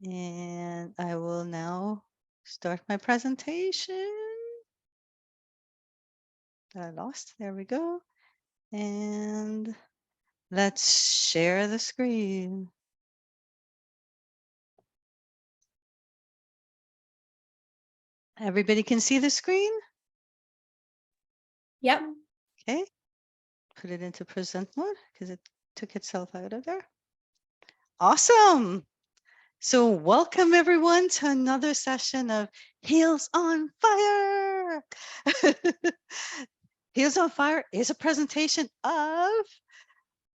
And I will now start my presentation. I lost. There we go. And let's share the screen. Everybody can see the screen? Yep. Okay. Put it into present mode because it took itself out of there. Awesome. So welcome everyone to another session of Heels on Fire. Heels on Fire is a presentation of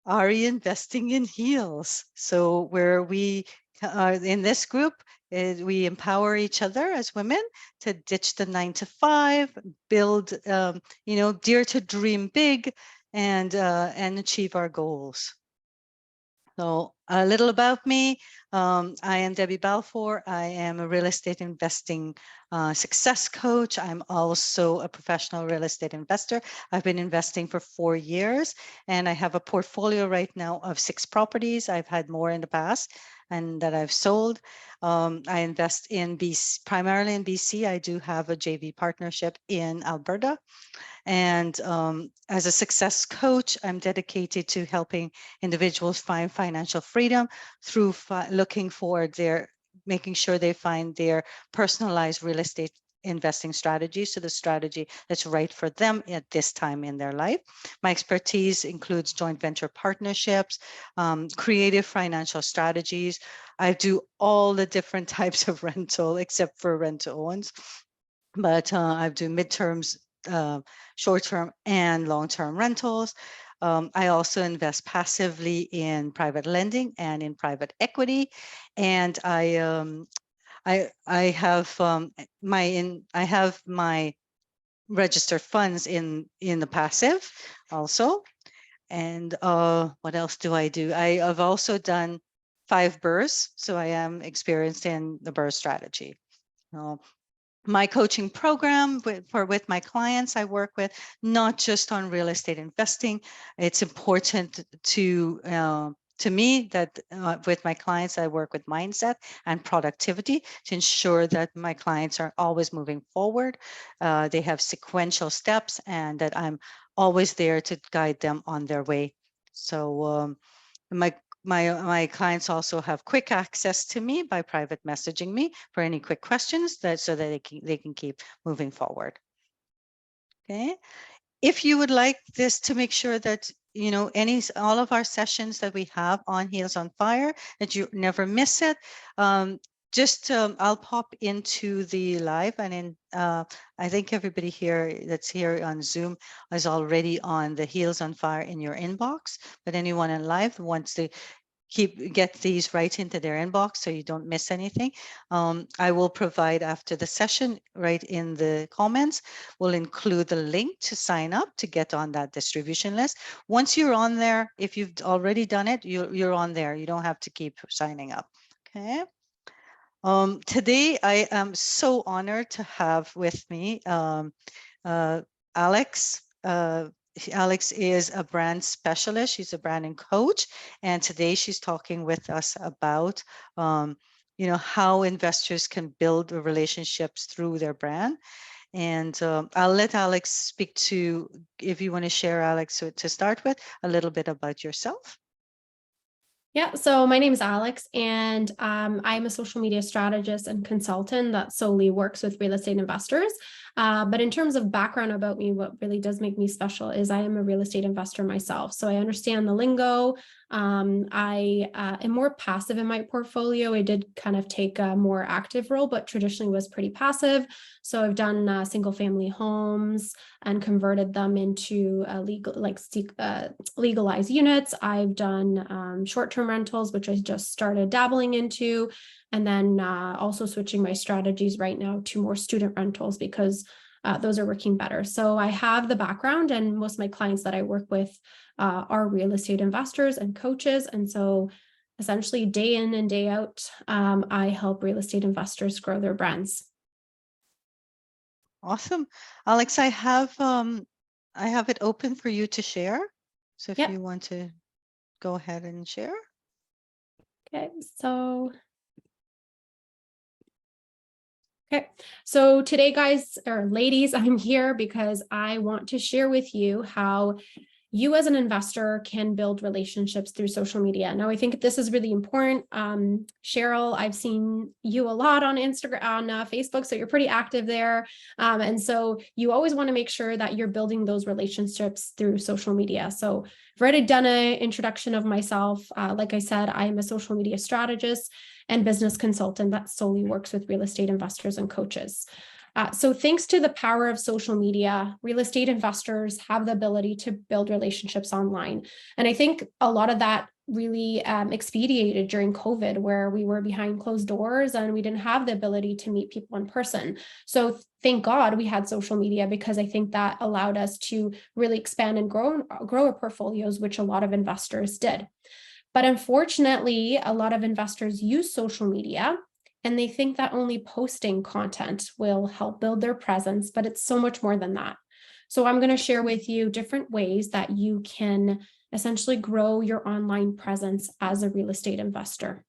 Ari Investing in Heels. So where we in this group, we empower each other as women to ditch the 9 to 5, build, dare to dream big, and achieve our goals. So a little about me. I am Debbie Balfour. I am a real estate investing success coach. I'm also a professional real estate investor. I've been investing for 4 years, and I have a portfolio right now of 6 properties. I've had more in the past and that I've sold. I invest in BC, primarily in BC. I do have a JV partnership in Alberta. And as a success coach, I'm dedicated to helping individuals find financial freedom through looking for making sure they find their personalized real estate investing strategy. So the strategy that's right for them at this time in their life. My expertise includes joint venture partnerships, creative financial strategies. I do all the different types of rental except for rent to owns, but I do midterms, short-term and long-term rentals. I also invest passively in private lending and in private equity, and I have my registered funds in the passive also. And what else do I do? I've also done 5 BRRRRs, so I am experienced in the BRRRR strategy. My coaching program with my clients I work with, not just on real estate investing. It's important to me that with my clients, I work with mindset and productivity to ensure that my clients are always moving forward. They have sequential steps and that I'm always there to guide them on their way. So my clients also have quick access to me by private messaging me for any quick questions so that they can keep moving forward. Okay. If you would like this to make sure that all of our sessions that we have on Heels on Fire, that you never miss it, I'll pop into the live, and I think everybody here that's here on Zoom is already on the Heels on Fire in your inbox, but anyone in live wants to get these right into their inbox so you don't miss anything. I will provide after the session, right in the comments, we'll include the link to sign up to get on that distribution list. Once you're on there, if you've already done it, you're on there. You don't have to keep signing up. Okay. Today, I am so honored to have with me Alex. Alex is a brand specialist. She's a branding coach. And today she's talking with us about, how investors can build relationships through their brand. And I'll let Alex speak to, if you want to share, Alex, to start with, a little bit about yourself. Yeah, so my name is Alex, and I'm a social media strategist and consultant that solely works with real estate investors. But in terms of background about me, what really does make me special is I am a real estate investor myself. So I understand the lingo. I am more passive in my portfolio. I did kind of take a more active role, but traditionally was pretty passive. So I've done single family homes and converted them into legalized units. I've done short-term rentals, which I just started dabbling into, and then also switching my strategies right now to more student rentals because those are working better. So I have the background, and most of my clients that I work with are real estate investors and coaches. And so essentially day in and day out, I help real estate investors grow their brands. Awesome. Alex, I have it open for you to share. So if Yep. you want to go ahead and share. Okay. So Okay, so today, guys or ladies, I'm here because I want to share with you how you as an investor can build relationships through social media. Now, I think this is really important. Cheryl, I've seen you a lot on Instagram, on Facebook, so you're pretty active there. And so you always want to make sure that you're building those relationships through social media. So I've already done an introduction of myself. Like I said, I am a social media strategist and business consultant that solely works with real estate investors and coaches. So thanks to the power of social media, real estate investors have the ability to build relationships online. And I think a lot of that really expedited during COVID, where we were behind closed doors and we didn't have the ability to meet people in person. So thank God we had social media, because I think that allowed us to really expand and grow our portfolios, which a lot of investors did. But unfortunately, a lot of investors use social media and they think that only posting content will help build their presence, but it's so much more than that. So I'm going to share with you different ways that you can essentially grow your online presence as a real estate investor.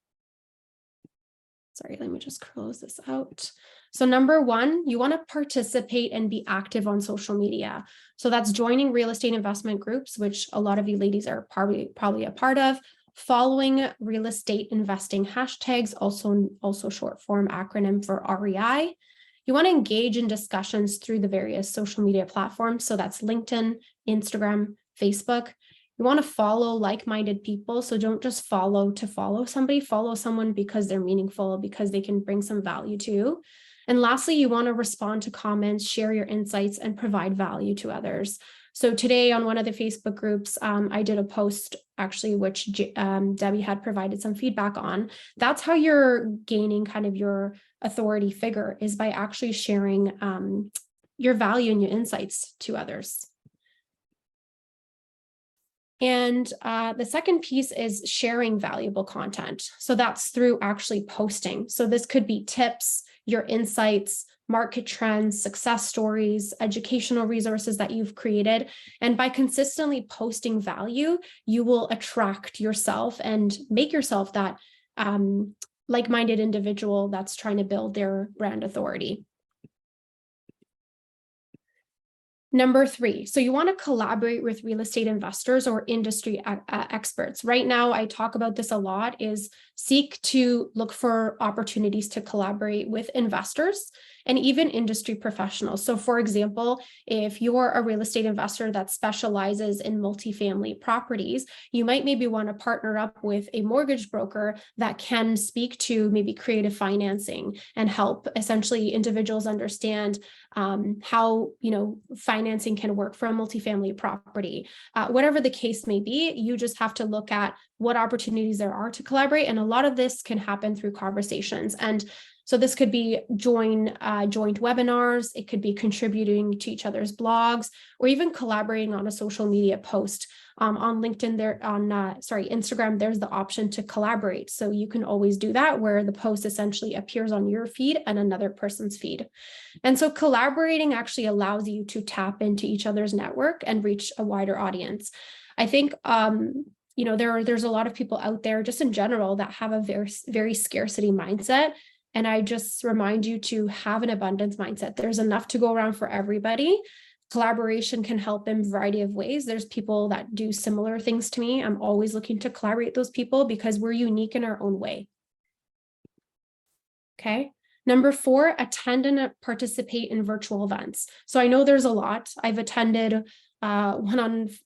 Sorry, let me just close this out. So number one, you want to participate and be active on social media. So that's joining real estate investment groups, which a lot of you ladies are probably a part of. Following real estate investing hashtags, also short form acronym for REI. You want to engage in discussions through the various social media platforms. So that's LinkedIn, Instagram, Facebook. You want to follow like-minded people. So don't just follow to follow somebody, follow someone because they're meaningful, because they can bring some value to you. And lastly, you want to respond to comments, share your insights, and provide value to others. So today on one of the Facebook groups, I did a post actually, which Debbie had provided some feedback on. That's how you're gaining kind of your authority figure, is by actually sharing your value and your insights to others. And the second piece is sharing valuable content. So that's through actually posting. So this could be tips, your insights, market trends, success stories, educational resources that you've created. And by consistently posting value, you will attract yourself and make yourself that like-minded individual that's trying to build their brand authority. Number three, so you want to collaborate with real estate investors or industry experts. Right now, I talk about this a lot, is seek to look for opportunities to collaborate with investors and even industry professionals. So for example, if you're a real estate investor that specializes in multifamily properties, you might maybe want to partner up with a mortgage broker that can speak to maybe creative financing and help essentially individuals understand how financing can work for a multifamily property. Whatever the case may be, you just have to look at what opportunities there are to collaborate. And a lot of this can happen through conversations. And so this could be joint webinars, it could be contributing to each other's blogs, or even collaborating on a social media post. On LinkedIn, Instagram, there's the option to collaborate. So you can always do that, where the post essentially appears on your feed and another person's feed. And so collaborating actually allows you to tap into each other's network and reach a wider audience. I think there's a lot of people out there just in general that have a very, very scarcity mindset. And I just remind you to have an abundance mindset. There's enough to go around for everybody. Collaboration can help in a variety of ways. There's people that do similar things to me. I'm always looking to collaborate with those people because we're unique in our own way. Okay. Number four, attend and participate in virtual events. So I know there's a lot. I've attended one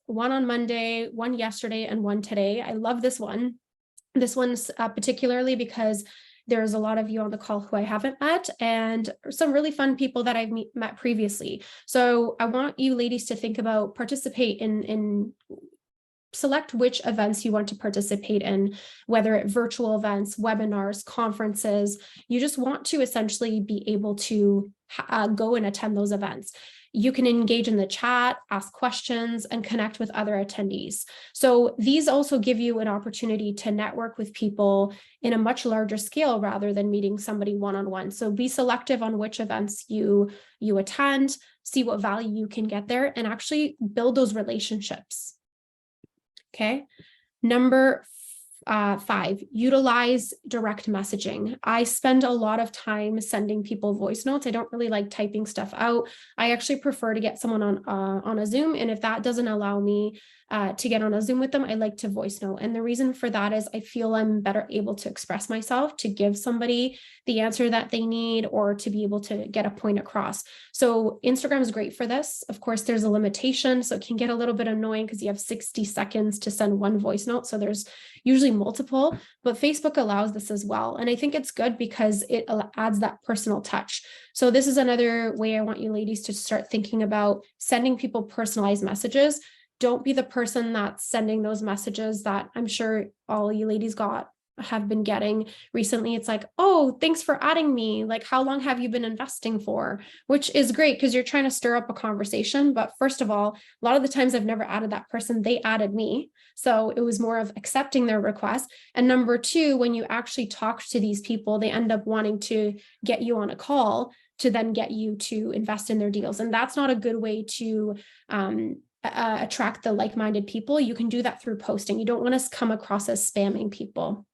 on Monday, one yesterday, and one today. I love this one. This one's particularly because there's a lot of you on the call who I haven't met, and some really fun people that I've met previously. So I want you ladies to think about participate in select which events you want to participate in, whether it's virtual events, webinars, conferences. You just want to essentially be able to go and attend those events. You can engage in the chat, ask questions, and connect with other attendees. So these also give you an opportunity to network with people in a much larger scale rather than meeting somebody one-on-one. So be selective on which events you attend, see what value you can get there, and actually build those relationships. Okay. Number 5, utilize direct messaging. I spend a lot of time sending people voice notes. I don't really like typing stuff out. I actually prefer to get someone on a Zoom. And if that doesn't allow me to get on a Zoom with them, I like to voice note. And the reason for that is I feel I'm better able to express myself, to give somebody the answer that they need, or to be able to get a point across. So Instagram is great for this. Of course, there's a limitation, so it can get a little bit annoying because you have 60 seconds to send one voice note. So there's usually multiple, but Facebook allows this as well. And I think it's good because it adds that personal touch. So this is another way I want you ladies to start thinking about sending people personalized messages. Don't be the person that's sending those messages that I'm sure all you ladies have been getting recently. It's like, oh, thanks for adding me. Like, how long have you been investing for? Which is great because you're trying to stir up a conversation. But first of all, a lot of the times I've never added that person, they added me. So it was more of accepting their request. And number 2, when you actually talk to these people, they end up wanting to get you on a call to then get you to invest in their deals. And that's not a good way to attract the like-minded people. You can do that through posting. You don't want to come across as spamming people.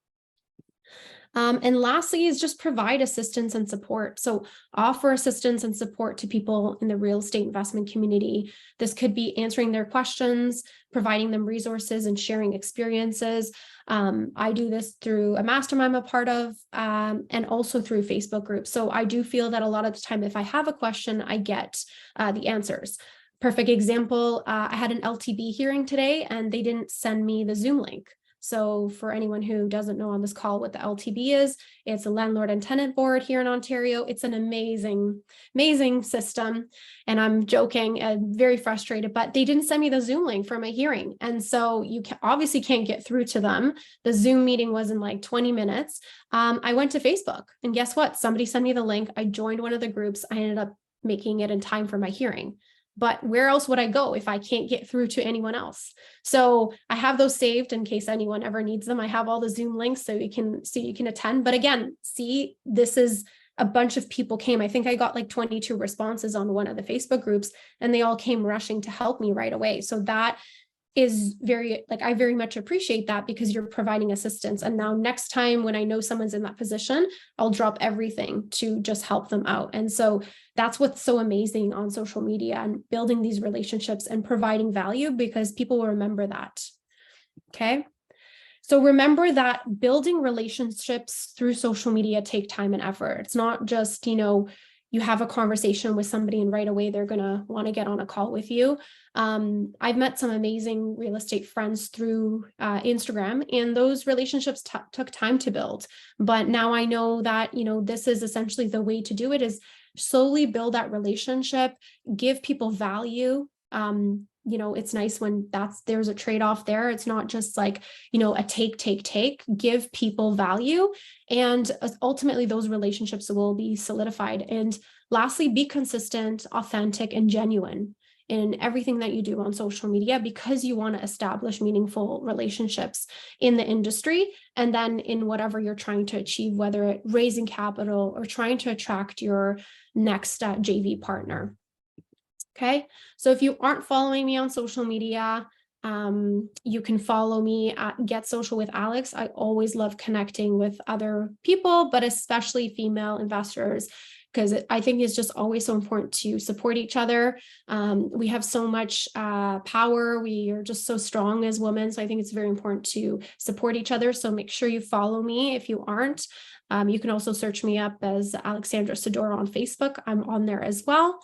And lastly is just provide assistance and support. So offer assistance and support to people in the real estate investment community. This could be answering their questions, providing them resources, and sharing experiences. I do this through a mastermind I'm a part of, and also through Facebook groups. So I do feel that a lot of the time, if I have a question, I get the answers. Perfect example, I had an LTB hearing today and they didn't send me the Zoom link. So for anyone who doesn't know on this call what the LTB is, it's a landlord and tenant board here in Ontario. It's an amazing, amazing system. And I'm joking and very frustrated, but they didn't send me the Zoom link for my hearing. And so you obviously can't get through to them. The Zoom meeting was in like 20 minutes. I went to Facebook and guess what? Somebody sent me the link. I joined one of the groups. I ended up making it in time for my hearing. But where else would I go if I can't get through to anyone else? So I have those saved in case anyone ever needs them. I have all the Zoom links so you can attend. But again, see, this is a bunch of people came. I think I got like 22 responses on one of the Facebook groups, and they all came rushing to help me right away. So that is I very much appreciate that because you're providing assistance. And now next time when I know someone's in that position, I'll drop everything to just help them out. And so that's what's so amazing on social media and building these relationships and providing value, because people will remember that. Okay. So remember that building relationships through social media take time and effort. It's not just, you have a conversation with somebody and right away they're going to want to get on a call with you. I've met some amazing real estate friends through Instagram, and those relationships took time to build. But now I know that, this is essentially the way to do it, is slowly build that relationship, give people value. It's nice when there's a trade-off there. It's not just like, a take, give people value. And ultimately those relationships will be solidified. And lastly, be consistent, authentic, and genuine in everything that you do on social media, because you want to establish meaningful relationships in the industry. And then in whatever you're trying to achieve, whether it's raising capital or trying to attract your next JV partner. Okay, so if you aren't following me on social media, you can follow me at Get Social with Alex. I always love connecting with other people, but especially female investors, because I think it's just always so important to support each other. We have so much power. We are just so strong as women. So I think it's very important to support each other. So make sure you follow me if you aren't. You can also search me up as Alexandra Sadora on Facebook. I'm on there as well.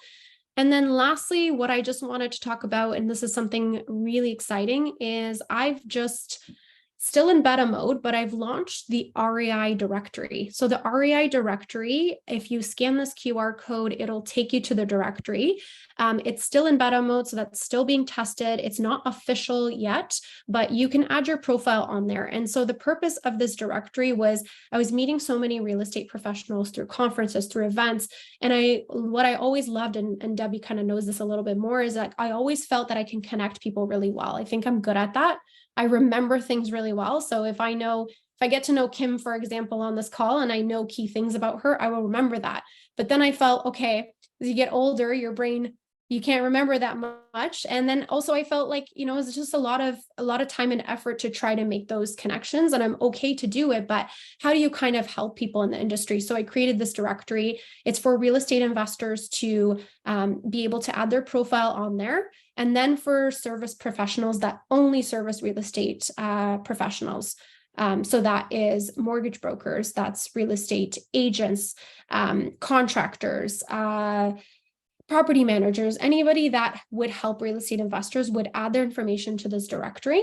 And then lastly, what I just wanted to talk about, and this is something really exciting, is I've just still in beta mode, but I've launched the REI directory. So the REI directory, if you scan this QR code, it'll take you to the directory. It's still in beta mode, so that's still being tested. It's not official yet, but you can add your profile on there. And so the purpose of this directory was I was meeting so many real estate professionals through conferences, through events. And what I always loved, and Debbie kind of knows this a little bit more, is that I always felt that I can connect people really well. I think I'm good at that. I remember things really well. So if I get to know Kim, for example, on this call, and I know key things about her, I will remember that. But then I felt, okay, as you get older, your brain you can't remember that much. And then also I felt like, you know, it's just a lot of time and effort to try to make those connections, and I'm okay to do it, but how do you kind of help people in the industry? So I created this directory. It's for real estate investors to be able to add their profile on there. And then for service professionals that only service real estate professionals. So that is mortgage brokers, that's real estate agents, contractors, property managers, anybody that would help real estate investors would add their information to this directory.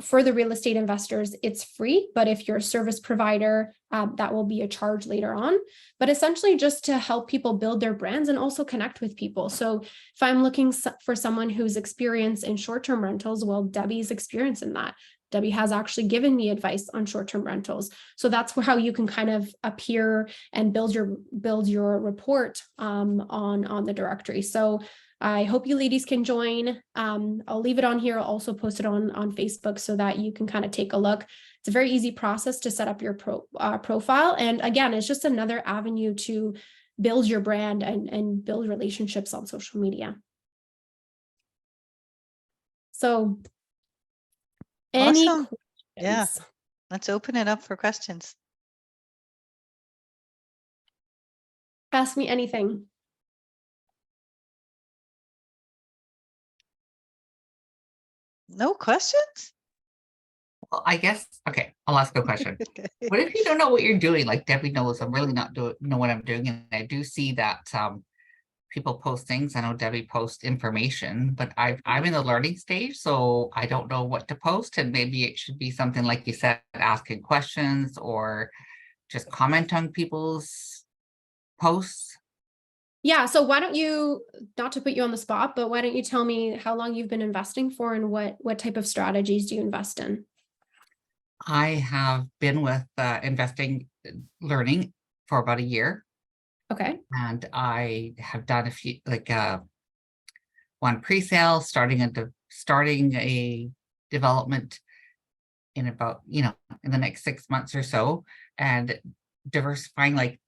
For the real estate investors, it's free, but if you're a service provider, that will be a charge later on. But essentially just to help people build their brands and also connect with people. So if I'm looking for someone who's experienced in short-term rentals, well, Debbie's experienced in that. Debbie has actually given me advice on short-term rentals. So that's how you can kind of appear and build your report on the directory. So I hope you ladies can join. I'll leave it on here. I'll also post it on Facebook so that you can kind of take a look. It's a very easy process to set up your profile. And again, it's just another avenue to build your brand and build relationships on social media. So any Awesome. questions? Yeah. Let's open it up for questions. Ask me anything. No questions? Well, I guess, okay, I'll ask a question. What if you don't know what you're doing? Like Debbie knows I'm really not know what I'm doing. And I do see that people post things. I know Debbie posts information, but I'm in the learning stage, so I don't know what to post. And maybe it should be something like you said, asking questions or just comment on people's posts. Yeah, so why don't you, not to put you on the spot, but why don't you tell me how long you've been investing for and what type of strategies do you invest in? I have been with investing learning for about a year. Okay. And I have done a few, like one pre-sale, starting a development in about, in the next 6 months or so, and diversifying like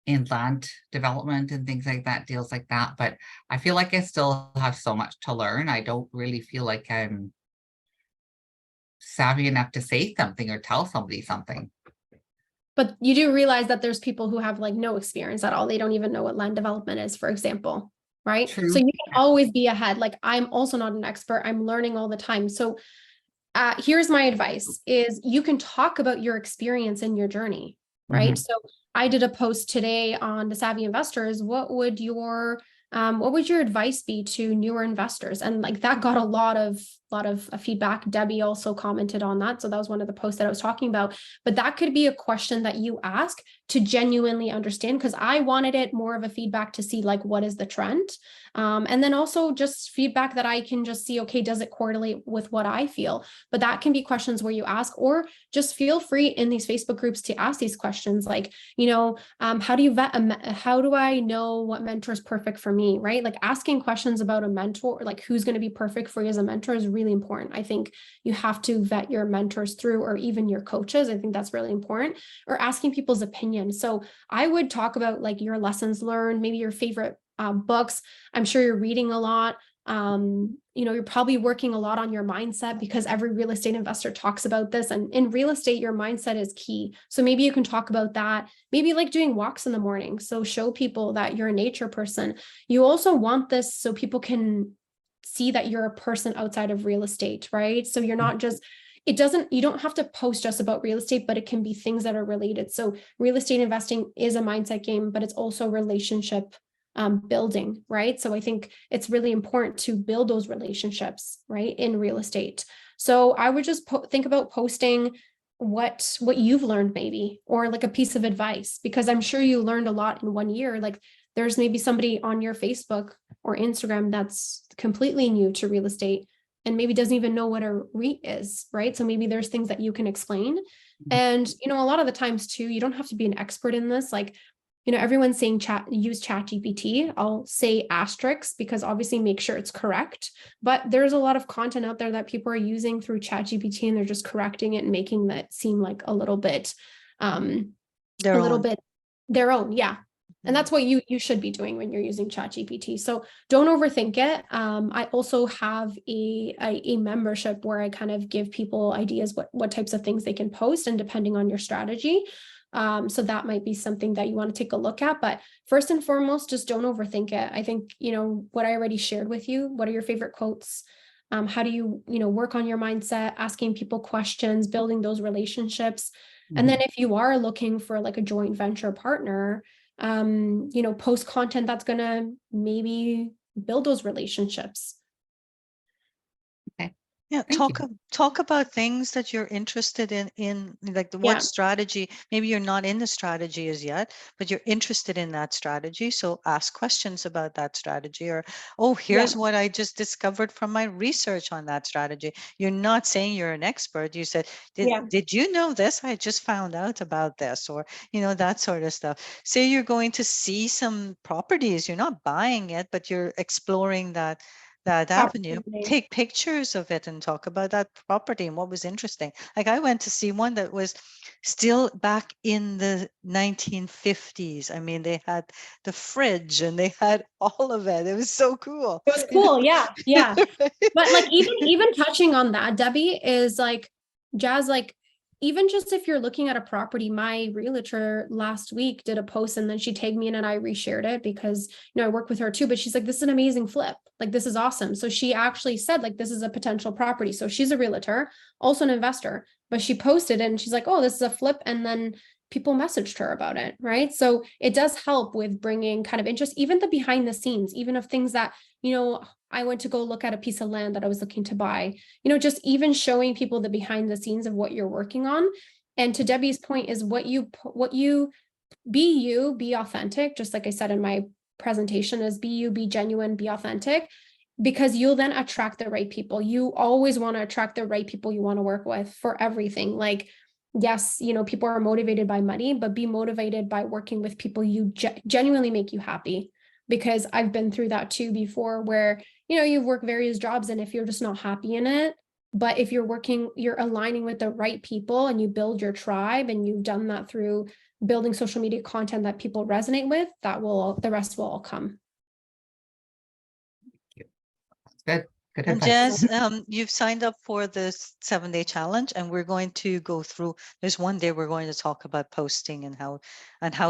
in land development and things like that, deals like that. But I feel like I still have so much to learn. I don't really feel like I'm savvy enough to say something or tell somebody something. But you do realize that there's people who have like no experience at all. They don't even know what land development is, for example, right? True. So you can always be ahead. Like I'm also not an expert. I'm learning all the time. So here's my advice is you can talk about your experience and your journey, right? So I did a post today on the Savvy Investors. What would your advice be to newer investors? And like that got a lot of feedback. Debbie also commented on that. So that was one of the posts that I was talking about. But that could be a question that you ask to genuinely understand, because I wanted it more of a feedback to see like what is the trend. And then also just feedback that I can just see, okay, does it correlate with what I feel? But that can be questions where you ask, or just feel free in these Facebook groups to ask these questions like, how do you vet how do I know what mentor is perfect for me, right? Like asking questions about a mentor, like who's going to be perfect for you as a mentor is really important. I think you have to vet your mentors through, or even your coaches. I think that's really important, or asking people's opinions. So I would talk about like your lessons learned, maybe your favorite books. I'm sure you're reading a lot. You're probably working a lot on your mindset, because every real estate investor talks about this. And in real estate, your mindset is key. So maybe you can talk about that, maybe like doing walks in the morning. So show people that you're a nature person. You also want this so people can see that you're a person outside of real estate, right? So you're not just, you don't have to post just about real estate, but it can be things that are related. So real estate investing is a mindset game, but it's also relationship building, right? So I think it's really important to build those relationships, right, in real estate. So I would just think about posting what you've learned, maybe, or like a piece of advice, because I'm sure you learned a lot in 1 year. Like there's maybe somebody on your Facebook or Instagram that's completely new to real estate and maybe doesn't even know what a REIT is, right? So maybe there's things that you can explain. And, a lot of the times too, you don't have to be an expert in this. Like, everyone's saying use ChatGPT. I'll say asterisks because obviously make sure it's correct, but there's a lot of content out there that people are using through ChatGPT and they're just correcting it and making that seem like a little bit, their own. Yeah. And that's what you should be doing when you're using ChatGPT. So don't overthink it. I also have a membership where I kind of give people ideas what types of things they can post, and depending on your strategy. So that might be something that you want to take a look at. But first and foremost, just don't overthink it. I think, what I already shared with you, what are your favorite quotes? How do you, work on your mindset, asking people questions, building those relationships. And then if you are looking for like a joint venture partner, post content that's going to maybe build those relationships. Yeah, Thank talk about things that you're interested in like Yeah. what strategy. Maybe you're not in the strategy as yet, but you're interested in that strategy. So ask questions about that strategy, or, oh, here's what I just discovered from my research on that strategy. You're not saying you're an expert. You said, did you know this? I just found out about this, or, that sort of stuff. Say you're going to see some properties, you're not buying it, but you're exploring that avenue. Absolutely. Take pictures of it and talk about that property and what was interesting. Like I went to see one that was still back in the 1950s. I mean, they had the fridge and they had all of it. It was so cool. It was cool. Yeah. But like even touching on that, Debbie, is like, Jazz, like, even just if you're looking at a property, my realtor last week did a post and then she tagged me in and I reshared it because, I work with her too, but she's like, this is an amazing flip. Like, this is awesome. So she actually said, like, this is a potential property. So she's a realtor, also an investor, but she posted it and she's like, oh, this is a flip. And then people messaged her about it, right? So it does help with bringing kind of interest, even the behind the scenes, even of things that, I went to go look at a piece of land that I was looking to buy, just even showing people the behind the scenes of what you're working on. And to Debbie's point is what you be authentic. Just like I said in my presentation, is be genuine, be authentic, because you'll then attract the right people. You always want to attract the right people you want to work with for everything. Like, yes, people are motivated by money, but be motivated by working with people you genuinely make you happy. Because I've been through that too before, where, you've worked various jobs and if you're just not happy in it, but if you're aligning with the right people and you build your tribe, and you've done that through building social media content that people resonate with, the rest will all come. Good. Good And advice. Jazz, you've signed up for this 7-day challenge, and we're going to go through. There's one day we're going to talk about posting and how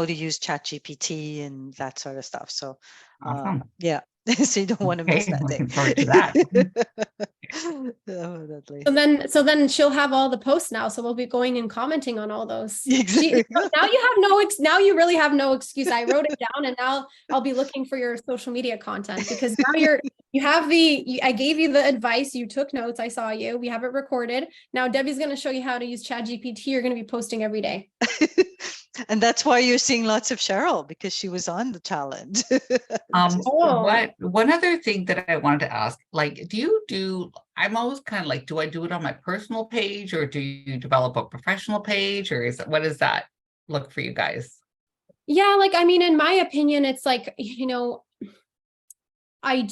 to use ChatGPT and that sort of stuff. So, Awesome. yeah, so you don't want to miss Okay, that day. looking forward to that. Definitely. So then she'll have all the posts now. So we'll be going and commenting on all those. Exactly. Now you really have no excuse. I wrote it down, and now I'll be looking for your social media content, because now I gave you the advice. You took notes. I saw you. We have it recorded. Now Debbie's going to show you how to use ChatGPT. You're going to be posting every day. And that's why you're seeing lots of Cheryl, because she was on the challenge. One other thing that I wanted to ask, like, I'm always kind of like, do I do it on my personal page, or do you develop a professional page, or what does that look for you guys? Yeah, like, I mean, in my opinion, it's like, for my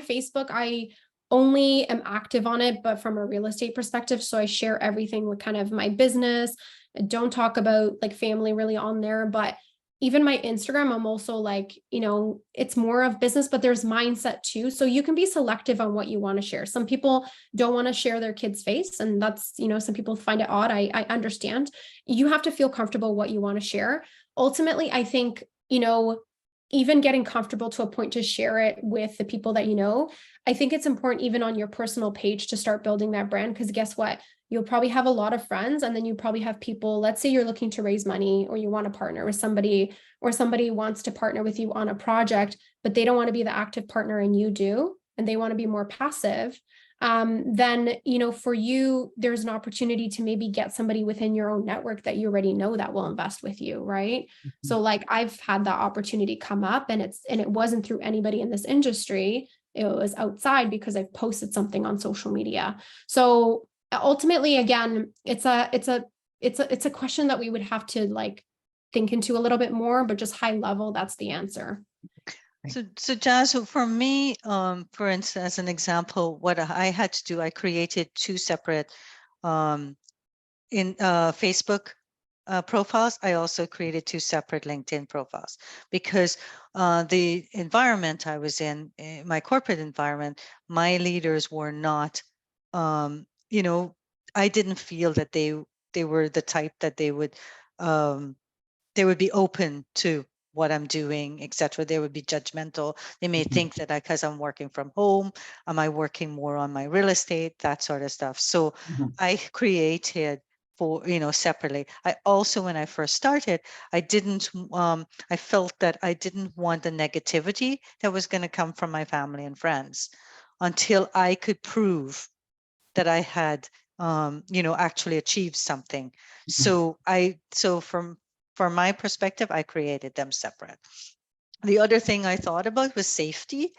Facebook, I only am active on it, but from a real estate perspective. So I share everything with kind of my business. I don't talk about like family really on there, but even my Instagram, I'm also like, it's more of business, but there's mindset too. So you can be selective on what you want to share. Some people don't want to share their kid's face, and that's, some people find it odd. I understand. You have to feel comfortable what you want to share. Ultimately, I think, even getting comfortable to a point to share it with the people that I think it's important even on your personal page to start building that brand, because guess what? You'll probably have a lot of friends, and then you probably have people, let's say you're looking to raise money, or you want to partner with somebody, or somebody wants to partner with you on a project, but they don't want to be the active partner and you do, and they want to be more passive. Then, for you, there's an opportunity to maybe get somebody within your own network that you already know that will invest with you, right? Mm-hmm. So like, I've had that opportunity come up, and it wasn't through anybody in this industry. It was outside because I've posted something on social media. So ultimately, again, it's a question that we would have to like think into a little bit more, but just high level, that's the answer. So Jazz, for me, for instance, as an example, what I had to do, I created 2 separate Facebook profiles, I also created 2 separate LinkedIn profiles because the environment I was in, my corporate environment, my leaders were not, you know, I didn't feel that they were the type that they would be open to what I'm doing, etc. They would be judgmental. They may think that because I'm working from home, am I working more on my real estate, that sort of stuff. So I created for, separately. I also, when I first started, I didn't, I felt that I didn't want the negativity that was going to come from my family and friends until I could prove that I had, actually achieved something. So from my perspective, I created them separate. The other thing I thought about was safety.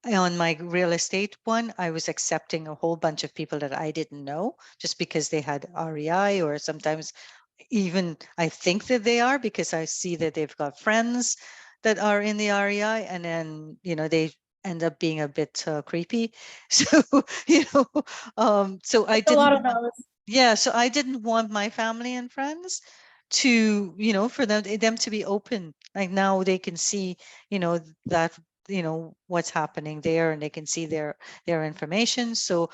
On my real estate one, I was accepting a whole bunch of people that I didn't know just because they had REI, or sometimes even I think that they are because I see that they've got friends that are in the REI, and then they end up being a bit creepy. So so I A lot didn't of those. yeah, so I didn't want my family and friends to, for them to be open. Like now they can see, that, what's happening there, and they can see their information. So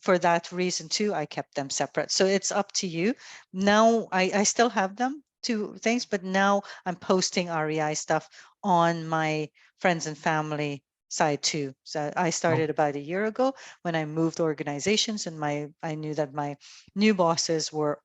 for that reason too, I kept them separate. So it's up to you. Now I still have them, two things, but now I'm posting REI stuff on my friends and family side too. So I started about a year ago when I moved organizations, and I knew that my new bosses were,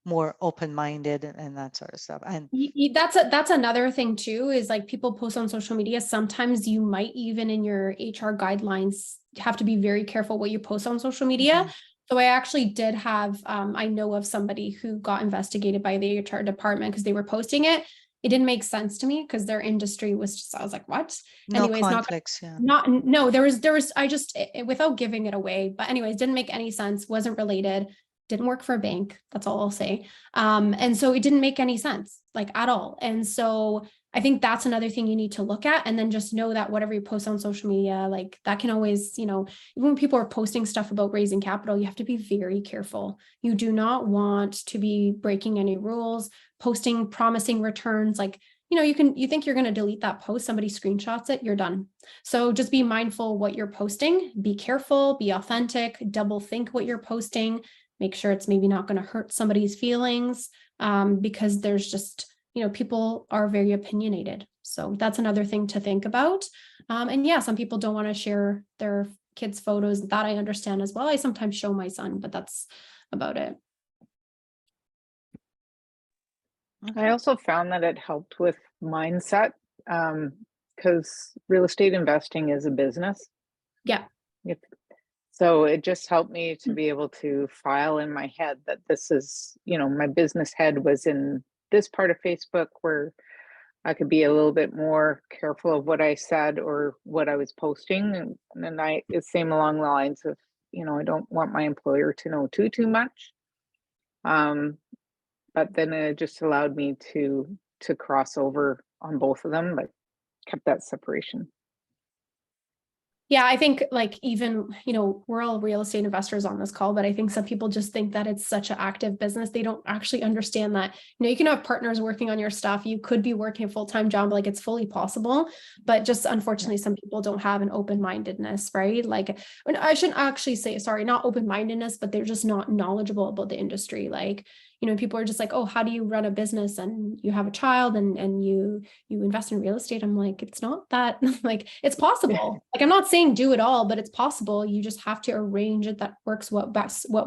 more open-minded and that sort of stuff. And That's another thing too, is like people post on social media. Sometimes you might even in your HR guidelines have to be very careful what you post on social media. So I actually did have, I know of somebody who got investigated by the HR department because they were posting it. It didn't make sense to me because their industry was just, I was like, what? no Anyways, conflicts. no, there was, I just, without giving it away, but anyways, didn't make any sense, wasn't related, didn't work for a bank. That's all I'll say. And so it didn't make any sense, like at all. And so I think that's another thing you need to look at. And then just know that whatever you post on social media, like that can always, even when people are posting stuff about raising capital, you have to be very careful. You do not want to be breaking any rules, posting promising returns. Like, you think you're going to delete that post, somebody screenshots it, you're done. So just be mindful what you're posting, be careful, be authentic, double think what you're posting, make sure it's maybe not going to hurt somebody's feelings, because there's just, people are very opinionated. So that's another thing to think about. And yeah, some people don't want to share their kids' photos. That I understand as well. I sometimes show my son, but that's about it. I also found that it helped with mindset, because real estate investing is a business. Yeah. So it just helped me to be able to file in my head that this is, my business head was in this part of Facebook where I could be a little bit more careful of what I said or what I was posting. And then it's same along the lines of, I don't want my employer to know too much. But then it just allowed me to cross over on both of them, but kept that separation. Yeah, I think like even, we're all real estate investors on this call, but I think some people just think that it's such an active business. They don't actually understand that, you can have partners working on your stuff. You could be working a full-time job, like it's fully possible, but just unfortunately, some people don't have an open-mindedness, right? Like, I shouldn't actually say, sorry, not open-mindedness, but they're just not knowledgeable about the industry. Like, people are just like, oh, how do you run a business and you have a child and you invest in real estate? I'm like, it's not that like, it's possible. Like, I'm not saying do it all, but it's possible. You just have to arrange it that works what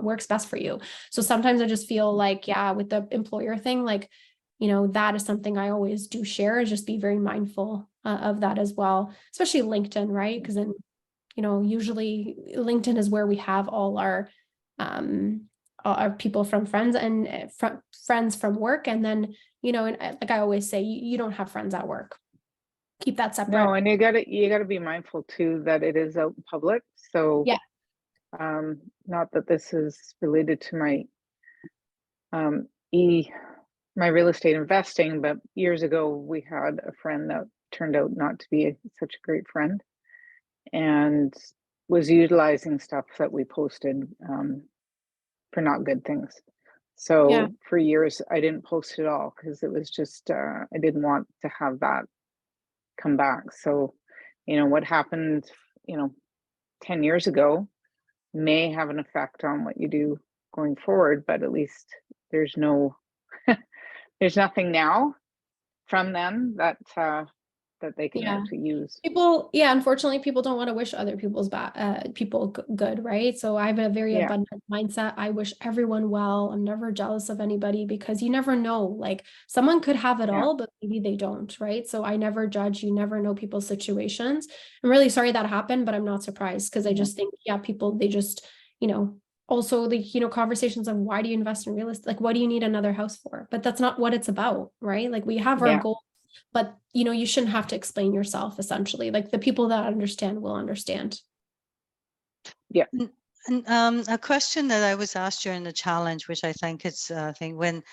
works best for you. So sometimes I just feel like, yeah, with the employer thing, like, that is something I always do share, is just be very mindful of that as well, especially LinkedIn, right? Because then, usually LinkedIn is where we have all our people from friends and friends from work. And then, and like I always say, you don't have friends at work. Keep that separate. No, and you gotta be mindful too that it is out in public. So yeah, not that this is related to my my real estate investing, but years ago we had a friend that turned out not to be such a great friend, and was utilizing stuff that we posted for not good things. So for years, I didn't post at all because it was just, I didn't want to have that come back. So, what happened, 10 years ago may have an effect on what you do going forward, but at least there's there's nothing now from them that they can Yeah. actually use. People, unfortunately, people don't want to wish other people's good, right? So I have a very Yeah. abundant mindset. I wish everyone well. I'm never jealous of anybody because you never know. Like someone could have it Yeah. all, but maybe they don't, right? So I never judge. You never know people's situations. I'm really sorry that happened, but I'm not surprised because I just think, people, they just, also the, conversations of why do you invest in real estate? Like, what do you need another house for? But that's not what it's about, right? Like we have our Yeah. goals. But you shouldn't have to explain yourself, essentially. Like the people that understand will understand. Yeah. And a question that I was asked during the challenge, which I think is when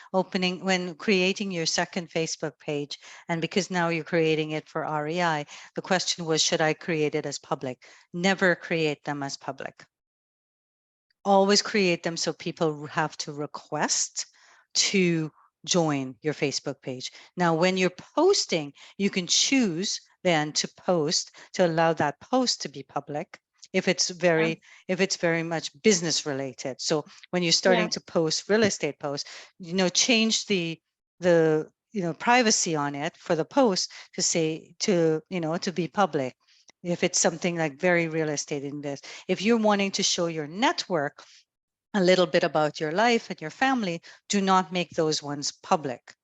creating your second Facebook page, and because now you're creating it for REI, the question was, should I create it as public? Never create them as public. Always create them so people have to request to join your Facebook page. Now, when you're posting, you can choose then to post to allow that post to be public if it's very much business related. So when you're starting to post real estate posts, change the privacy on it for the post to say to be public. If it's something like very real estate invest, if you're wanting to show your network a little bit about your life and your family, do not make those ones public.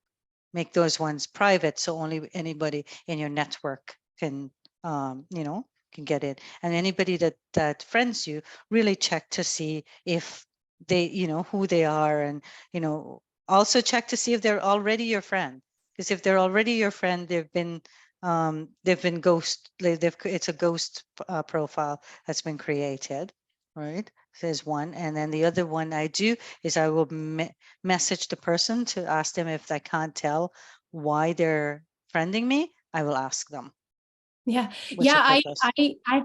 Make those ones private, so only anybody in your network can, can get it. And anybody that friends you, really check to see if they, who they are, and also check to see if they're already your friend. Because if they're already your friend, they've been ghost. It's a ghost profile that's been created, right? There's one. And then the other one I do is I will message the person to ask them if I can't tell why they're friending me. I will ask them. Yeah. What's your I purpose?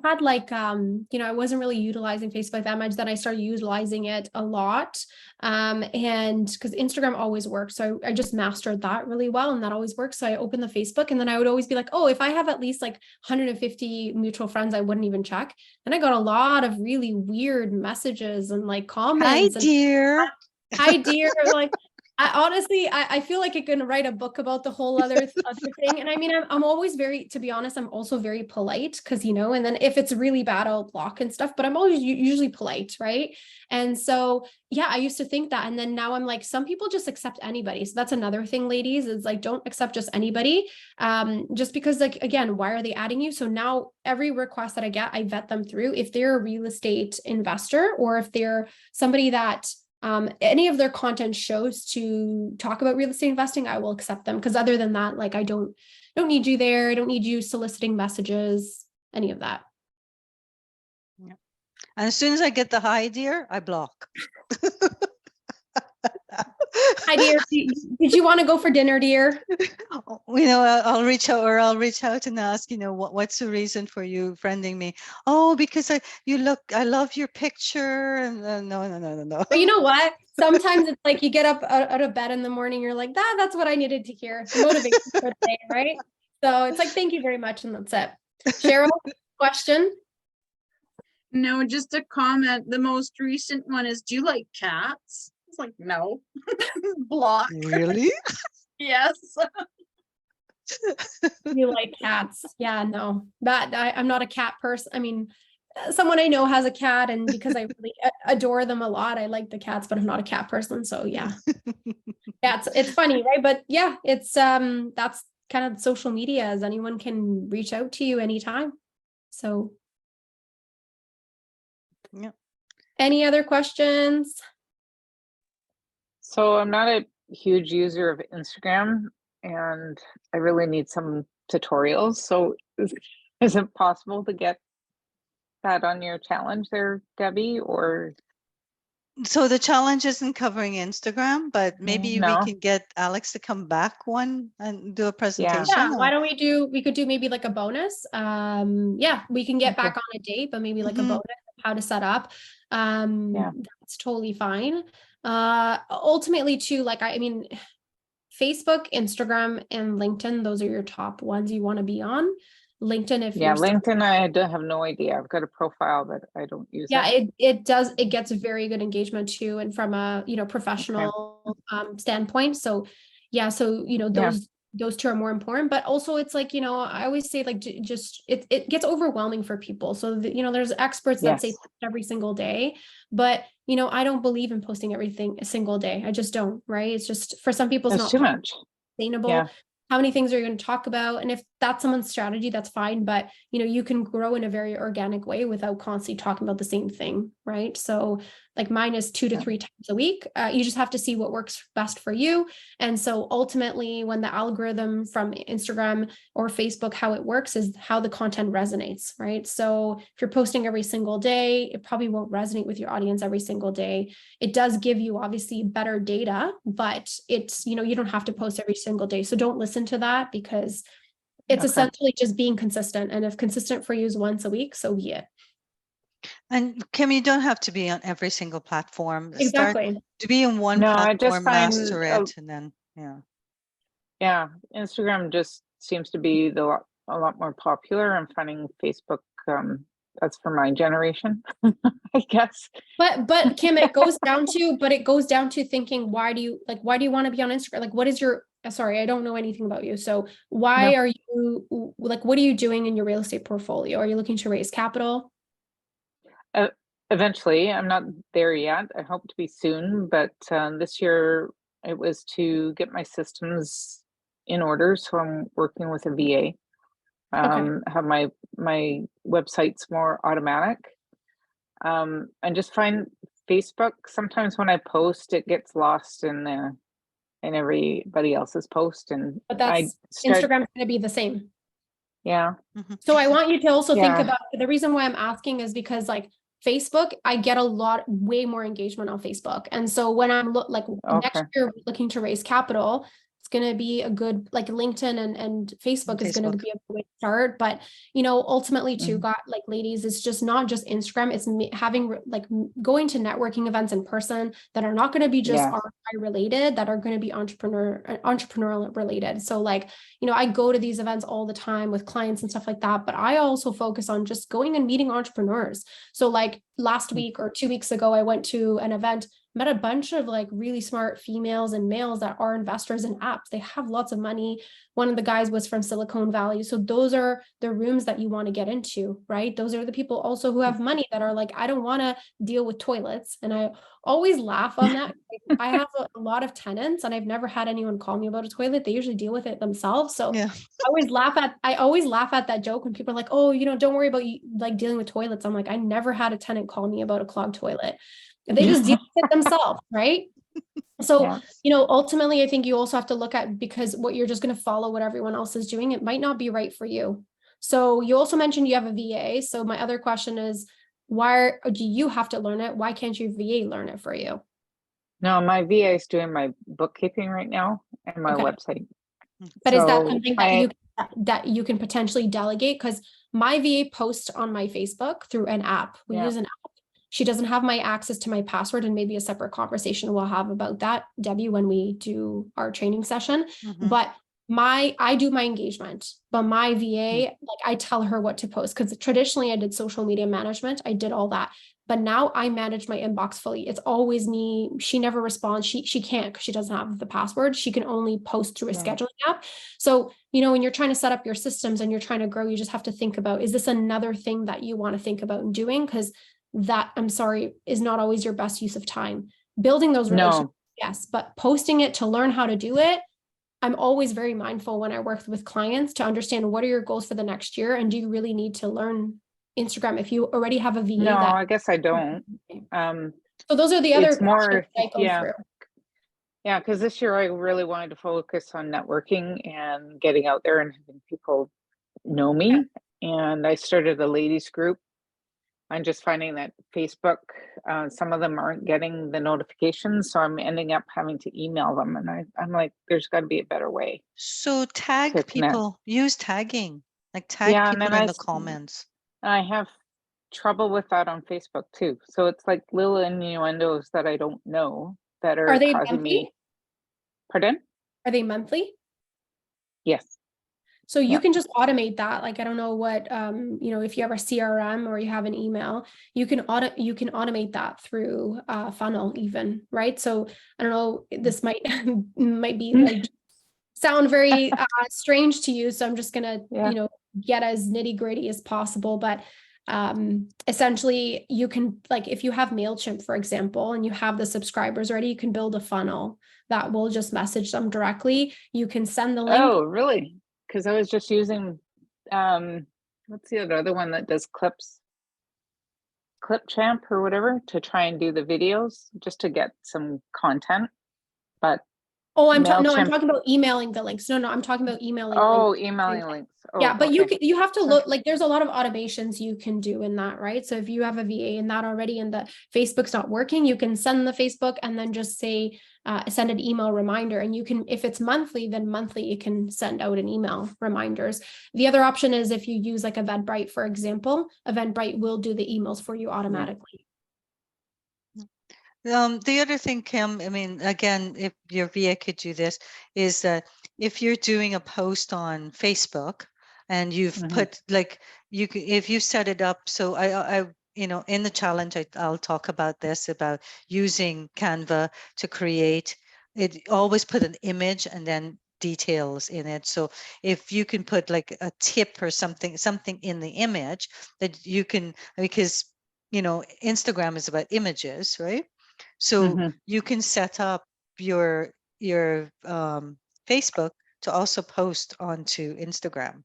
had like, I wasn't really utilizing Facebook that much. Then I started utilizing it a lot. And because Instagram always works. So I just mastered that really well. And that always works. So I opened the Facebook and then I would always be like, oh, if I have at least like 150 mutual friends, I wouldn't even check. And I got a lot of really weird messages and like comments. Hi, dear. Hi, dear. Like, I feel like I can write a book about the whole other thing. And I mean, I'm always to be honest, I'm also very polite because, and then if it's really bad, I'll block and stuff, but I'm always usually polite. Right. And so, I used to think that. And then now I'm like, some people just accept anybody. So that's another thing, ladies, is like, don't accept just anybody. Just because like, again, why are they adding you? So now every request that I get, I vet them through if they're a real estate investor or if they're somebody that any of their content shows to talk about real estate investing, I will accept them. Because other than that, like I don't need you there. I don't need you soliciting messages, any of that. Yeah. And as soon as I get the hi, dear, I block. Hi, dear. Did you want to go for dinner, dear? I'll reach out and ask, what's the reason for you friending me? Oh, because I love your picture. And no. But you know what? Sometimes it's like you get up out of bed in the morning, you're like, that's what I needed to hear. Motivation for the day, right? So it's like, thank you very much. And that's it. Cheryl, question? No, just a comment. The most recent one is, do you like cats? It's like, no. Block. Really? Yes. You like cats? Yeah, no. That I'm not a cat person. I mean, someone I know has a cat, and because I really adore them a lot, I like the cats, but I'm not a cat person. So yeah, it's funny, right? But yeah, it's that's kind of social media, as anyone can reach out to you anytime. So yeah. Any other questions? So I'm not a huge user of Instagram, and I really need some tutorials. So is it possible to get that on your challenge there, Debbie? Or so the challenge isn't covering Instagram, but maybe No. we can get Alex to come back one and do a presentation. Yeah, why don't we could do maybe like a bonus. We can get back on a date, but maybe like a bonus of how to set up. That's totally fine. Ultimately too, like, I mean, Facebook, Instagram, and LinkedIn, those are your top ones you want to be on. LinkedIn, if Yeah, you're still- LinkedIn, I don't have no idea. I've got a profile, but I don't use yeah, it. it gets very good engagement too, and from a, you know, professional standpoint. So yeah, so you know, Yeah. those two are more important, but also it's like, you know, I always say like just it gets overwhelming for people. So you know, there's experts that say Yes. post every single day, but you know, I don't believe in posting everything a single day. I just don't, right? It's just for some people it's That's not too much. sustainable. Yeah. How many things are you going to talk about? And if that's someone's strategy, that's fine. But you know, you can grow in a very organic way without constantly talking about the same thing, right? So like mine is 2 to Yeah. 3 times a week. You just have to see what works best for you. And so ultimately, when the algorithm from Instagram or Facebook, how it works is how the content resonates, right? So if you're posting every single day, it probably won't resonate with your audience every single day. It does give you obviously better data, but it's, you know, you don't have to post every single day. So don't listen to that, because it's Okay. essentially just being consistent. And if consistent for you is once a week, so be it. And Kim, you don't have to be on every single platform. Start Exactly. to be in one No, I just platform, find, master it, and then, yeah. yeah, Instagram just seems to be a lot more popular. I'm finding Facebook, that's for my generation, I guess. But Kim, it goes down to thinking, why do you want to be on Instagram? Like, what is your, sorry, I don't know anything about you. So why No. are you, like, what are you doing in your real estate portfolio? Are you looking to raise capital? Eventually, I'm not there yet. I hope to be soon, but this year it was to get my systems in order. So I'm working with a VA. Have my websites more automatic. And just find Facebook. Sometimes when I post, it gets lost in everybody else's post, and But I that's start. Instagram's going to be the same. Yeah. Mhm. So I want you to also think Yeah. about, the reason why I'm asking is because like Facebook, I get way more engagement on Facebook. And so when I'm next Okay. year looking to raise capital, it's going to be a good, like LinkedIn and Facebook is going to Facebook. be a good way to start. But, you know, ultimately too, Mhm. got like ladies, it's just not just Instagram. It's having going to networking events in person that are not going to be just Yes. ROI related, that are going to be entrepreneurial related. So like, you know, I go to these events all the time with clients and stuff like that, but I also focus on just going and meeting entrepreneurs. So like last week or 2 weeks ago, I went to an event, met a bunch of like really smart females and males that are investors in apps. They have lots of money. One of the guys was from Silicon Valley. So those are the rooms that you want to get into, right? Those are the people also who have money that are like, I don't want to deal with toilets. And I always laugh on that. I have a lot of tenants and I've never had anyone call me about a toilet. They usually deal with it themselves. So Yeah. I always laugh at that joke when people are like, oh, you know, don't worry about you like dealing with toilets. I'm like, I never had a tenant call me about a clogged toilet. They just deal with it themselves, right? So, Yeah. you know, ultimately, I think you also have to look at, because what you're just going to follow what everyone else is doing, it might not be right for you. So you also mentioned you have a VA. So my other question is, why do you have to learn it? Why can't your VA learn it for you? No, my VA is doing my bookkeeping right now and my Okay. website. But is that So something that you can potentially delegate? Because my VA posts on my Facebook through an app. We Yeah. use an app. She doesn't have my access to my password, and maybe a separate conversation we'll have about that, Debbie, when we do our training session. Mhm. But I do my engagement, but my VA, like I tell her what to post, because traditionally I did social media management. I did all that. But now I manage my inbox fully. It's always me. She never responds. She can't, because she doesn't have the password. She can only post through a Yeah. scheduling app. So, you know, when you're trying to set up your systems and you're trying to grow, you just have to think about, is this another thing that you want to think about doing? Because that, I'm sorry, is not always your best use of time. Building those relationships, No. yes, but posting it to learn how to do it, I'm always very mindful when I work with clients to understand, what are your goals for the next year? And do you really need to learn Instagram if you already have a VA No, that? I guess I don't. So those are the other It's more, questions I go yeah. through. Yeah, because this year I really wanted to focus on networking and getting out there and having people know me. And I started a ladies group. I'm just finding that Facebook, some of them aren't getting the notifications, so I'm ending up having to email them. And I'm like, there's got to be a better way So to tag connect. people, use tagging, like tag Yeah, and people then in the comments. I have trouble with that on Facebook too. So it's like little innuendos that I don't know. that Are are they causing monthly? me. Pardon? Are they monthly? Yes. So you Yep. can just automate that. Like, I don't know what, if you have a CRM or you have an email, you can automate that through funnel even, right? So I don't know, this might be like sound very strange to you. So I'm just gonna, Yeah. get as nitty gritty as possible. But essentially you can, like, if you have MailChimp, for example, and you have the subscribers already, you can build a funnel that will just message them directly. You can send the link. Oh, really? Because I was just using, what's the other one that does clips? Clipchamp or whatever, to try and do the videos just to get some content. But Oh, I'm talking MailChimp, about emailing the links. No, I'm talking about emailing oh, links. emailing links. Oh, Yeah, but okay. you have to So- look, like, there's a lot of automations you can do in that, right? So if you have a VA in that already and the Facebook's not working, you can send the Facebook and then just say, send an email reminder. And you can, if it's monthly, then monthly you can send out an email reminders. The other option is if you use like Eventbrite, for example, Eventbrite will do the emails for you automatically. The other thing, Kim, I mean, again, if your VA could do this, is that if you're doing a post on Facebook and you've Mhm. put like, you can, if you set it up, so I in the challenge, I'll talk about this, about using Canva to create it, always put an image and then details in it. So if you can put like a tip or something in the image that you can, because Instagram is about images, right? So Mhm. you can set up your Facebook to also post onto Instagram.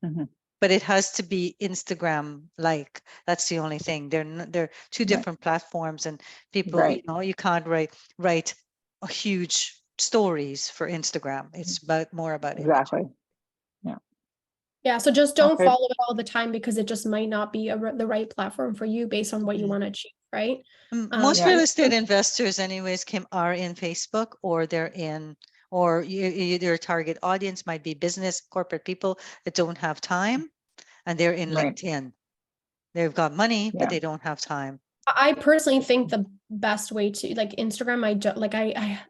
Mhm. But it has to be Instagram like. That's the only thing. They're two Right. different platforms, and people, Right. you can't write a huge stories for Instagram. It's more about images. Exactly. Yeah, so just don't Okay. follow it all the time because it just might not be the right platform for you based on what you Mhm. want to achieve, right? Most Yeah. real estate investors, anyways, Kim, are in Facebook, or they're in, or your target audience might be business, corporate people that don't have time, and they're in Right. LinkedIn. They've got money, Yeah. but they don't have time. I personally think the best way to, like, Instagram,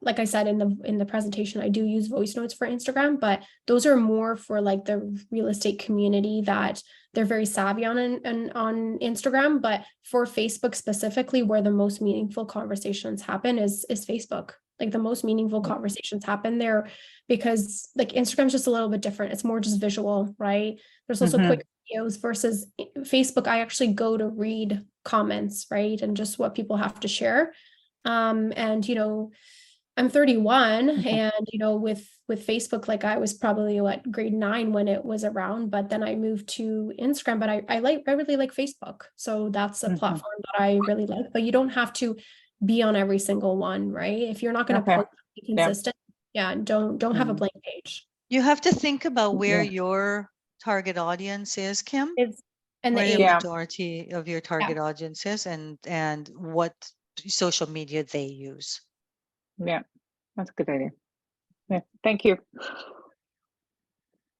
like I said in the presentation, I do use voice notes for Instagram, but those are more for like the real estate community that they're very savvy on Instagram. But for Facebook specifically, where the most meaningful conversations happen is Facebook. Like, the most meaningful Yeah. conversations happen there, because like Instagram's just a little bit different. It's more just visual, right? There's also Mhm. quick videos versus Facebook. I actually go to read comments, right? And just what people have to share. And I'm 31, and with Facebook, like, I was probably grade 9 when it was around, but then I moved to Instagram. But I really like Facebook. So that's a Mhm. platform that I really like. But you don't have to be on every single one, right? If you're not going to Okay. post, be consistent. Yeah, don't have a Mhm. blank page. You have to think about where Yeah. your target audience is, Kim. It's and the Where age. the Yeah. majority of your target audience is, and what social media they use. Yeah. That's a good idea. Yeah. Thank you.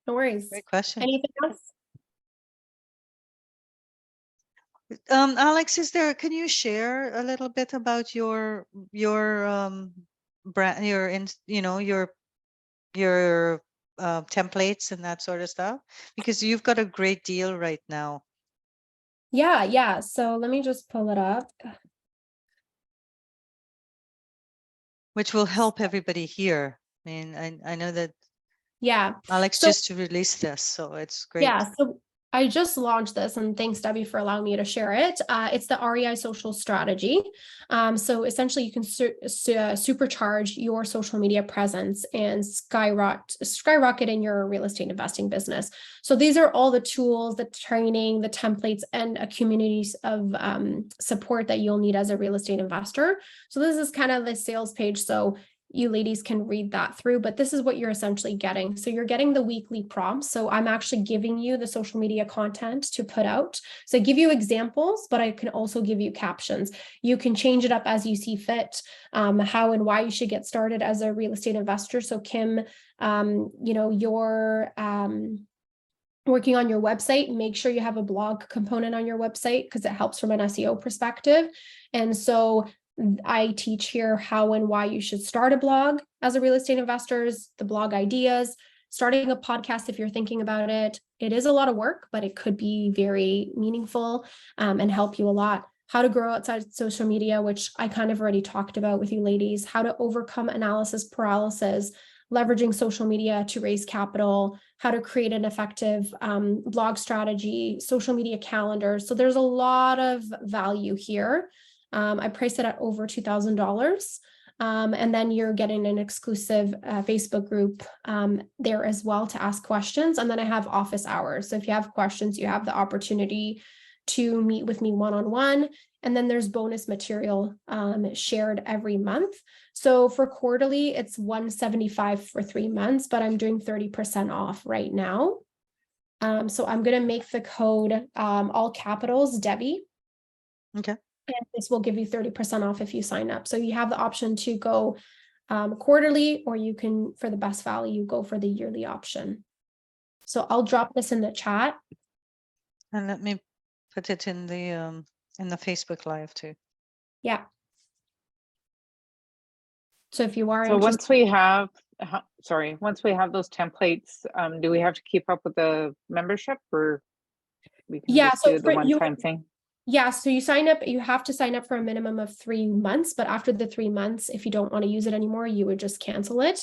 No worries. Great question. Anything else? Alex, can you share a little bit about your brand, your templates and that sort of stuff? Because you've got a great deal right now. Yeah. So let me just pull it up. Which will help everybody here. I mean, I know that Yeah. Alex So just released this, so it's great. yeah, so I just launched this, and thanks, Debbie, for allowing me to share it. It's the REI social strategy. So essentially, you can supercharge your social media presence and skyrocket in your real estate investing business. So these are all the tools, the training, the templates, and a communities of support that you'll need as a real estate investor. So this is kind of the sales page. So you ladies can read that through, but this is what you're essentially getting. So you're getting the weekly prompts. So I'm actually giving you the social media content to put out. So I give you examples, but I can also give you captions. You can change it up as you see fit, how and why you should get started as a real estate investor. So Kim, you're working on your website, make sure you have a blog component on your website because it helps from an SEO perspective. And so I teach here how and why you should start a blog as a real estate investors, the blog ideas, starting a podcast if you're thinking about it. It is a lot of work, but it could be very meaningful and help you a lot. How to grow outside social media, which I kind of already talked about with you ladies, how to overcome analysis paralysis, leveraging social media to raise capital, how to create an effective blog strategy, social media calendars. So there's a lot of value here. I priced it at over $2,000. And then you're getting an exclusive Facebook group there as well to ask questions. And then I have office hours. So if you have questions, you have the opportunity to meet with me one-on-one. And then there's bonus material shared every month. So for quarterly, it's $175 for 3 months, but I'm doing 30% off right now. So I'm going to make the code all capitals, Debbie. Okay. And this will give you 30% off if you sign up. So you have the option to go quarterly, or you can, for the best value, go for the yearly option. So I'll drop this in the chat. And let me put it in the Facebook Live too. Yeah. So if you are So interested, once we have, once we have those templates, do we have to keep up with the membership, or we can Yeah, just so do the for you- one-time thing? yeah, so you sign up, you have to sign up for a minimum of 3 months, but after the 3 months, if you don't want to use it anymore, you would just cancel it.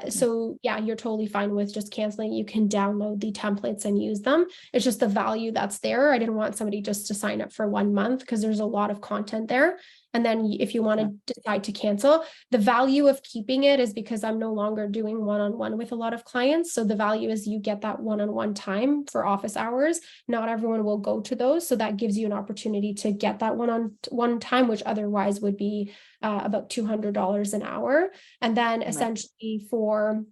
So yeah, you're totally fine with just canceling. You can download the templates and use them. It's just the value that's there. I didn't want somebody just to sign up for 1 month because there's a lot of content there. And then if you want to decide to cancel, the value of keeping it is because I'm no longer doing one-on-one with a lot of clients. So the value is you get that one-on-one time for office hours. Not everyone will go to those. So that gives you an opportunity to get that one-on-one time, which otherwise would be about $200 an hour. And then essentially for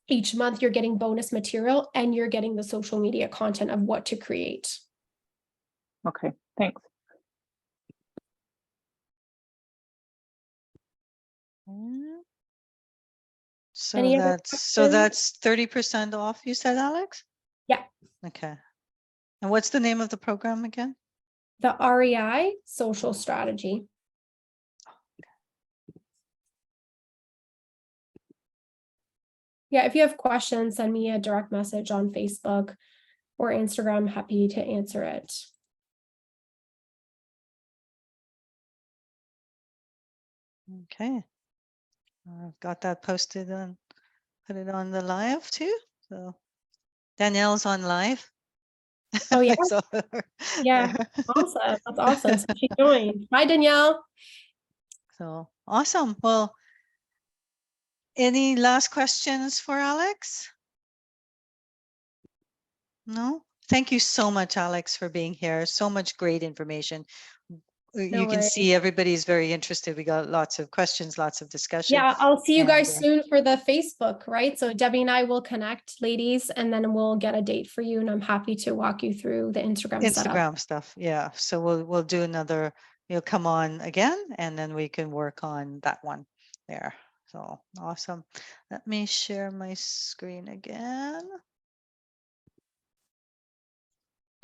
each month, you're getting bonus material and you're getting the social media content of what to create. Okay, thanks. So Any other that's 30% off, you said, Alex? Yeah. Okay. And what's the name of the program again? The REI social strategy. Yeah, if you have questions, send me a direct message on Facebook or Instagram. Happy to answer it. Okay. I've got that posted on, put it on the live too. So Danielle's on live. Oh yeah, I saw her yeah, there. awesome. That's awesome. So she joined. Hi, Danielle. So awesome. Well, any last questions for Alex? No? Thank you so much, Alex, for being here. So much great information. You can worries. see everybody's very interested. We got lots of questions, lots of discussion. Yeah, I'll see you guys And, soon for the Facebook, right? So Debbie and I will connect, ladies, and then we'll get a date for you. And I'm happy to walk you through the Instagram setup. Instagram stuff. Yeah. So we'll do another, you'll come on again, and then we can work on that one there. So awesome. Let me share my screen again.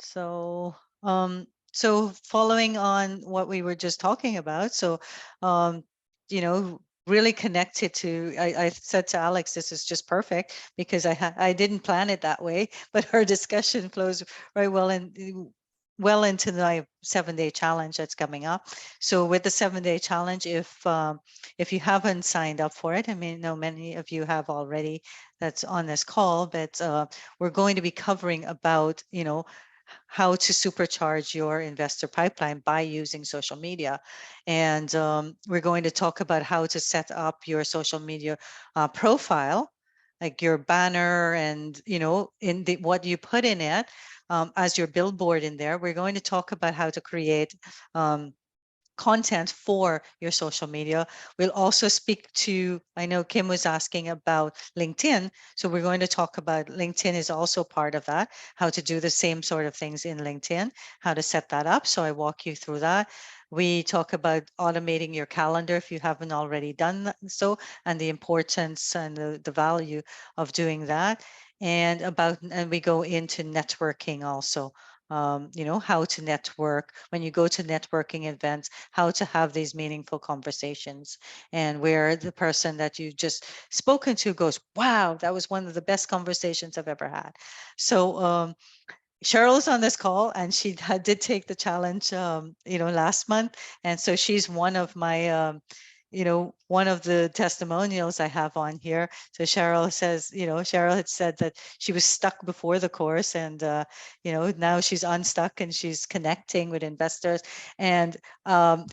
So so following on what we were just talking about, so you know, really connected to, I said to Alex, this is just perfect because I didn't plan it that way, but our discussion flows right well into the 7-day challenge that's coming up. So with the 7-day challenge, if you haven't signed up for it, I mean, I know many of you have already that's on this call, but we're going to be covering about, you know, how to supercharge your investor pipeline by using social media. And we're going to talk about how to set up your social media profile, like your banner and, you know, in the what you put in it as your billboard in there. We're going to talk about how to create content for your social media. We'll also speak to, I know Kim was asking about LinkedIn. So we're going to talk about LinkedIn is also part of that, how to do the same sort of things in LinkedIn, how to set that up. So I walk you through that. We talk about automating your calendar if you haven't already done so, and the importance and the value of doing that. And we go into networking also you know, how to network when you go to networking events, how to have these meaningful conversations, and where the person that you just spoken to goes, wow, that was one of the best conversations I've ever had. So Cheryl's on this call, and she did take the challenge, you know, last month. And so she's one of my, you know, one of the testimonials I have on here. So Cheryl says, you know, Cheryl had said that she was stuck before the course, and, you know, now she's unstuck and she's connecting with investors. And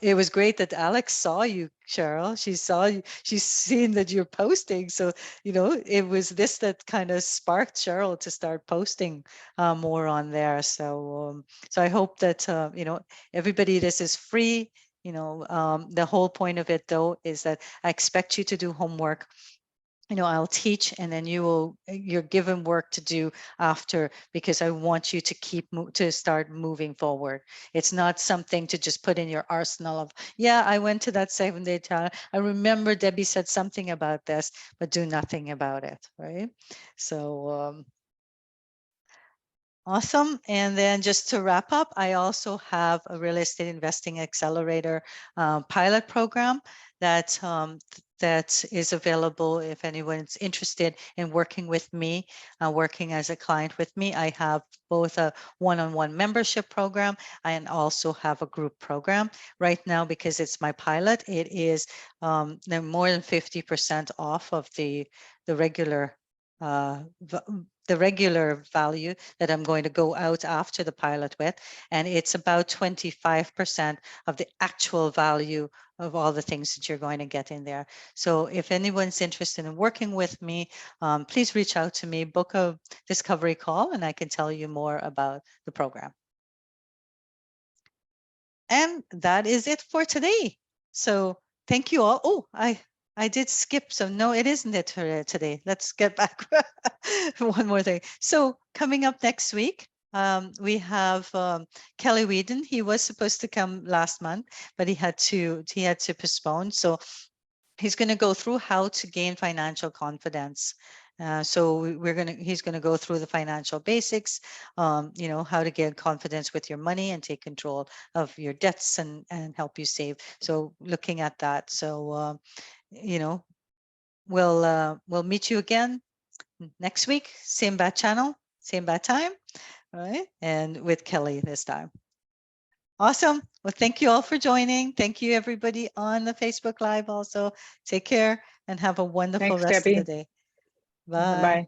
it was great that Alex saw you, Cheryl. She saw you, she's seen that you're posting. So, you know, it was this that kind of sparked Cheryl to start posting more on there. So, so I hope that, you know, everybody, this is free. You know, the whole point of it, though, is that I expect you to do homework. You know, I'll teach, and then you're given work to do after, because I want you to start moving forward. It's not something to just put in your arsenal of, yeah, I went to that 7-day trial. I remember Debbie said something about this, but do nothing about it, right? So, awesome. And then just to wrap up, I also have a real estate investing accelerator pilot program that that is available if anyone's interested in working with me, working as a client with me. I have both a one-on-one membership program and also have a group program. Right now, because it's my pilot, it is more than 50% off of the regular the regular value that I'm going to go out after the pilot with, and it's about 25% of the actual value of all the things that you're going to get in there. So if anyone's interested in working with me, please reach out to me, book a discovery call, and I can tell you more about the program. And that is it for today. So thank you all. Oh, I did skip. So no, it isn't it today. Let's get back. One more thing. So coming up next week, we have Kelly Whedon. He was supposed to come last month, but he had to postpone. So he's going to go through how to gain financial confidence. So he's going to go through the financial basics, you know, how to get confidence with your money and take control of your debts and help you save. So looking at that. So, you know, we'll meet you again next week, same bad channel, same bad time, all right? And with Kelly this time. Awesome. Well, thank you all for joining. Thank you, everybody on the Facebook Live also. Take care and have a wonderful Thanks, rest Debbie. of the day. Bye. Bye-bye.